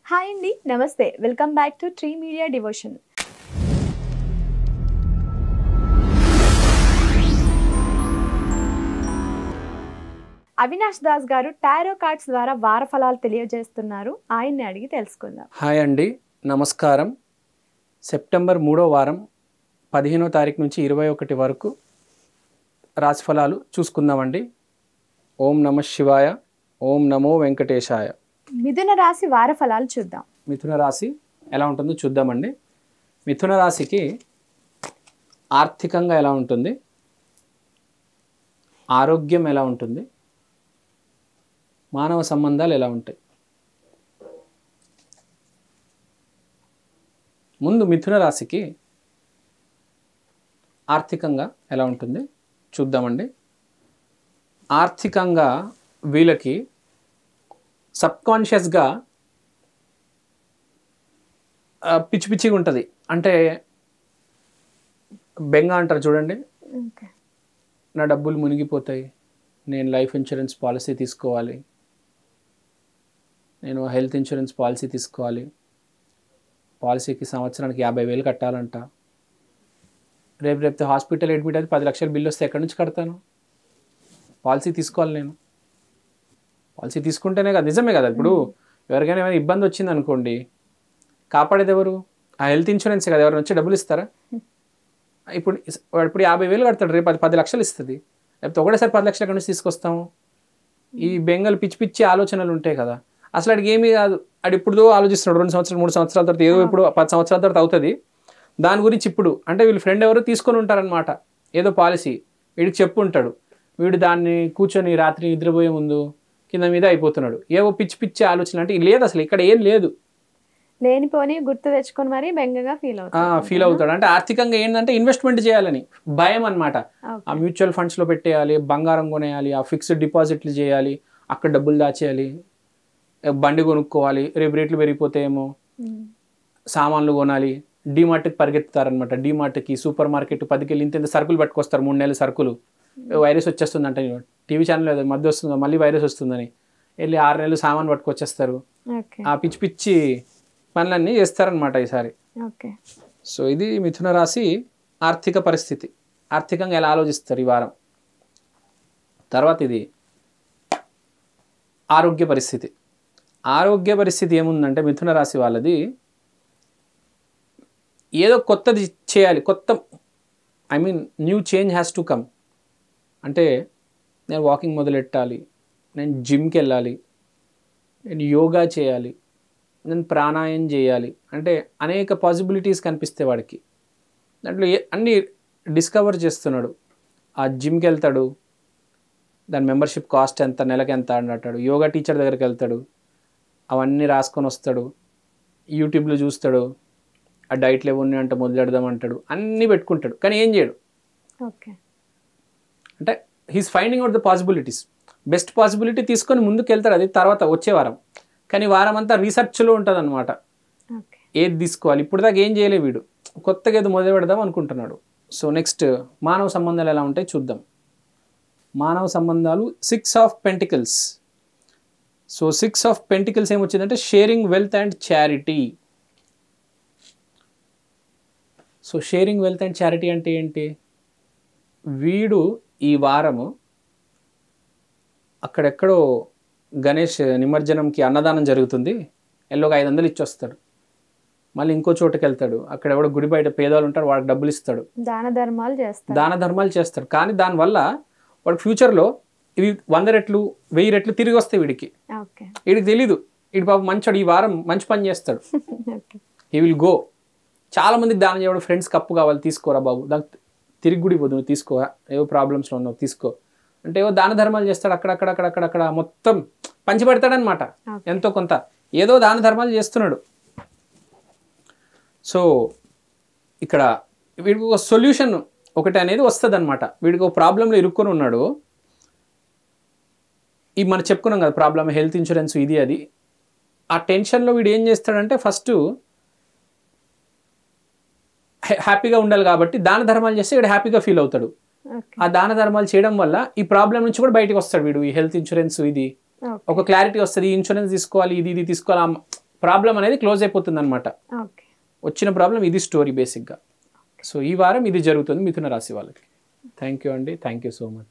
Hi అండి, నమస్తే. Welcome back to tree media devotion. Avinash Das గారు టారో కార్డ్స్ ద్వారా వార ఫలాలు తెలియజేస్తున్నారు. ఆయన్ని అడిగి తెలుసుకుందాం. హాయ్ అండి, నమస్కారం. సెప్టెంబర్ 3వ వారం 15వ తారీఖు నుంచి 21 వరకు రాశిఫలాలు చూసుకుందామండి. ఓం నమ శివాయ, ఓం నమో వెంకటేశాయ. మిథున రాశి వార ఫలాలు చూద్దాం. మిథున రాశి ఎలా ఉంటుందో చూద్దామండి. మిథున రాశికి ఆర్థికంగా ఎలా ఉంటుంది, ఆరోగ్యం ఎలా ఉంటుంది, మానవ సంబంధాలు ఎలా ఉంటాయి. ముందు మిథున రాశికి ఆర్థికంగా ఎలా ఉంటుంది చూద్దామండి. ఆర్థికంగా వీళ్ళకి సబ్కాన్షియస్గా పిచ్చి పిచ్చిగా ఉంటుంది. అంటే బెంగ అంటారు చూడండి, నా డబ్బులు మునిగిపోతాయి, నేను లైఫ్ ఇన్సూరెన్స్ పాలసీ తీసుకోవాలి, నేను హెల్త్ ఇన్సూరెన్స్ పాలసీ తీసుకోవాలి, పాలసీకి సంవత్సరానికి 50,000 కట్టాలంట, రేపు హాస్పిటల్ అడ్మిట్ అయితే 10 లక్షల బిల్లు వస్తే ఎక్కడి నుంచి కడతాను, పాలసీ తీసుకోవాలి. నేను పాలసీ తీసుకుంటేనే కదా, నిజమే కదా. ఇప్పుడు ఎవరికైనా ఏమైనా ఇబ్బంది వచ్చింది అనుకోండి, కాపాడేది ఎవరు? ఆ హెల్త్ ఇన్సూరెన్స్ కదా. ఎవరైనా వచ్చి డబ్బులు ఇస్తారా? ఇప్పుడు 50,000 కడతాడు, రేపు 10 లక్షలు ఇస్తుంది. లేకపోతే ఒకటేసారి 10 లక్షల ఎక్కడి నుంచి తీసుకొస్తాము? ఈ బెంగలు పిచ్చి పిచ్చి ఆలోచనలు ఉంటాయి కదా. అసలు అడిగి ఏమీ కాదు, అడి ఇప్పుడు ఆలోచిస్తున్నాడు. 2 సంవత్సరాలు 3 సంవత్సరాల తర్వాత ఏదో ఇప్పుడు 10 సంవత్సరాల తర్వాత అవుతుంది దాని గురించి. ఇప్పుడు అంటే వీళ్ళు ఫ్రెండ్ ఎవరో తీసుకొని ఉంటారనమాట ఏదో పాలసీ, వీడికి చెప్పు ఉంటాడు. వీడు దాన్ని కూర్చొని రాత్రి నిద్రపోయే ముందు కింద మీద అయిపోతున్నాడు. ఏవో పిచ్చి పిచ్చి ఆలోచనలు. అంటే లేదు, అసలు ఇక్కడ ఏం లేదు, లేనిపోని గుర్తు తెచ్చుకొని మరీ బెంగగా ఫీల్ అవుతాడు. అంటే ఆర్థికంగా ఏంటంటే ఇన్వెస్ట్మెంట్ చేయాలని భయం అనమాట. ఆ మ్యూచువల్ ఫండ్స్లో పెట్టేయాలి, బంగారం కొనేయాలి, ఆ ఫిక్స్డ్ డిపాజిట్లు చేయాలి, అక్కడ డబ్బులు దాచేయాలి, బండి కొనుక్కోవాలి, రేపు రేట్లు పెరిగిపోతాయేమో, సామాన్లు కొనాలి, డీమార్ట్కి పరిగెత్తుతారనమాట. డీమార్ట్కి సూపర్ మార్కెట్ 10కి వెళ్ళి ఇంత సరుకులు పట్టుకొస్తారు, 3 నెలల సరుకులు. వైరస్ వచ్చేస్తుంది అంటే టీవీ ఛానల్ మధ్య వస్తుంది, మళ్ళీ వైరస్ వస్తుందని వెళ్ళి 6 నెలలు సామాన్ పట్టుకొచ్చేస్తారు. ఆ పిచ్చి పిచ్చి పనులన్నీ చేస్తారనమాట ఈసారి. సో ఇది మిథున రాశి ఆర్థిక పరిస్థితి. ఆర్థికంగా ఎలా ఆలోచిస్తారు ఈ వారం. తర్వాత ఇది ఆరోగ్య పరిస్థితి. ఆరోగ్య పరిస్థితి ఏముందంటే మిథున రాశి వాళ్ళది ఏదో కొత్తది చేయాలి, new change has to come. అంటే నేను వాకింగ్ మొదలెట్టాలి, నేను జిమ్కి వెళ్ళాలి, నేను యోగా చేయాలి, నేను ప్రాణాయామం చేయాలి. అంటే అనేక పాసిబిలిటీస్ కనిపిస్తాయి వాడికి. దాంట్లో అన్నీ డిస్కవర్ చేస్తున్నాడు. ఆ జిమ్కి వెళ్తాడు, దాని మెంబర్షిప్ కాస్ట్ ఎంత, నెలకి ఎంత అంటాడు. యోగా టీచర్ దగ్గరికి వెళ్తాడు, అవన్నీ రాసుకొని వస్తాడు. యూట్యూబ్లో చూస్తాడు, ఆ డైట్లు ఏమన్నా అంటే మొదలెడదామంటాడు, అన్నీ పెట్టుకుంటాడు. కానీ ఏం చేయడు. అంటే he's finding out the possibilities. Best possibility తీసుకొని ముందుకు వెళ్తాడు, అది తర్వాత వచ్చే వారం. కానీ వారం అంతా రీసెర్చ్లో ఉంటుంది అనమాట. ఏది తీసుకోవాలి, ఇప్పుడు దాకా ఏం చేయలే వీడు, కొత్తగా ఏదో మొదలు పెడదాం అనుకుంటున్నాడు. సో నెక్స్ట్ మానవ సంబంధాలు ఎలా ఉంటాయి చూద్దాం. మానవ సంబంధాలు 6 of pentacles. So 6 of pentacles ఏమొచ్చిందంటే sharing wealth and charity. So sharing wealth and charity అంటే ఏంటి? వీడు ఈ వారము అక్కడెక్కడో గణేష్ నిమజ్జనంకి అన్నదానం జరుగుతుంది, ఎల్లోగా 500 ఇచ్చొస్తాడు. మళ్ళీ ఇంకో చోటుకి వెళ్తాడు, అక్కడ ఎవడో గుడి బయట పేదవాళ్ళు ఉంటారు, వాడికి డబ్బులు ఇస్తాడు, దాన ధర్మాలు చేస్తాడు. కానీ దానివల్ల వాడికి ఫ్యూచర్లో ఇవి 100 రెట్లు 1000 రెట్లు తిరిగి వస్తాయి వీడికి. వీడికి తెలీదు. వీడి పాప మంచోడు, ఈ వారం మంచి పని చేస్తాడు. He will go. చాలా మందికి దానం చేయడం, ఫ్రెండ్స్ కప్పు కావాలి, తీసుకోరా బాబు, దానికి తిరిగి గుడి పోదు, నువ్వు తీసుకో, ఏవో ప్రాబ్లమ్స్లో ఉన్నావు తీసుకో అంటే ఏవో దాన ధర్మాలు చేస్తాడు. అక్కడక్కడ మొత్తం పంచిపెడతాడనమాట. ఎంతో కొంత ఏదో దాన ధర్మాలు చేస్తున్నాడు. సో ఇక్కడ వీడికి ఒక సొల్యూషన్ ఒకటి అనేది వస్తుంది అనమాట. వీడికి ఒక ప్రాబ్లంలో ఇరుక్కొని ఉన్నాడు. ఈ మనం చెప్పుకున్నాం కదా ప్రాబ్లం, హెల్త్ ఇన్సూరెన్స్ ఇది అది. ఆ టెన్షన్లో వీడు ఏం చేస్తాడంటే ఫస్ట్ హ్యాపీగా ఉండాలి కాబట్టి దాన ధర్మాలు చేస్తే వీడు హ్యాపీగా ఫీల్ అవుతాడు. ఆ దాన ధర్మాలు చేయడం వల్ల ఈ ప్రాబ్లం నుంచి కూడా బయటకు వస్తాడు వీడు. ఈ హెల్త్ ఇన్సూరెన్స్ ఇది ఒక క్లారిటీ వస్తుంది, ఇన్సూరెన్స్ తీసుకోవాలి, ఇది తీసుకోవాలి, ప్రాబ్లం అనేది క్లోజ్ అయిపోతుంది అనమాట. ఓకే. వచ్చిన ప్రాబ్లం ఇది స్టోరీ బేసిక్గా. సో ఈ వారం ఇది జరుగుతుంది మిథున రాశి వాళ్ళకి. థ్యాంక్ యూ అండి, థ్యాంక్ యూ సో మచ్.